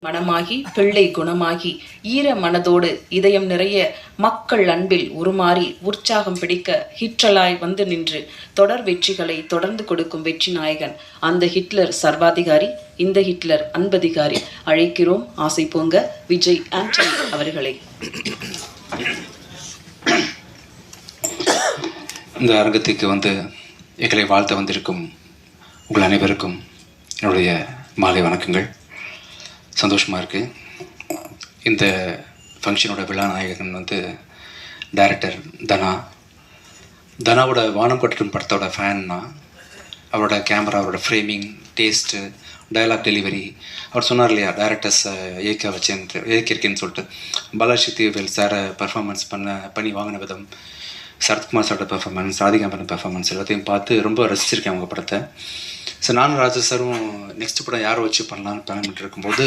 மனமாகி பிள்ளை குணமாகி ஈர மனதோடு இதயம் நிறைய மக்கள் அன்பில் உருமாறி உற்சாகம் பிடிக்க ஹிட்லராய் வந்து நின்று தொடர் வெற்றிகளை தொடர்ந்து கொடுக்கும் வெற்றி நாயகன். அந்த ஹிட்லர் சர்வாதிகாரி, இந்த ஹிட்லர் அன்பதிகாரி. அழைக்கிறோம் ஆசை பொங்க விஜய் ஆண்டனி அவர்களை. இந்த அரங்கத்துக்கு வந்து எங்களை வாழ்த்த வந்திருக்கும் உங்கள் அனைவருக்கும் என்னுடைய மாலை வணக்கங்கள். சந்தோஷமாக இருக்குது. இந்த ஃபங்க்ஷனோட விழா நாயகன் வந்து டைரக்டர் தனாவோட வானம் கொட்டும் படத்தோட ஃபேன்னா. அவரோட கேமரா, அவரோட ஃப்ரேமிங், டேஸ்ட்டு, டயலாக் டெலிவரி. அவர் சொன்னார் இல்லையா, டைரக்டர்ஸ் இயக்கியிருக்கேன்னு சொல்லிட்டு. பாலாஜி தீவேல் சாரை பர்ஃபார்மன்ஸ் பண்ணி வாங்கின விதம், சரத்குமார் சாரோட பெர்ஃபார்மன்ஸ், ராதிகா பண்ண பெர்ஃபார்மன்ஸ் எல்லாத்தையும் பார்த்து ரொம்ப ரசிச்சிருக்கேன் அவங்க படத்தை. ஸோ நானும் ராஜா சாரும் நெக்ஸ்ட் படம் யாரை வச்சு பண்ணலான்னு பிளான் பண்ணிட்டு இருக்கும்போது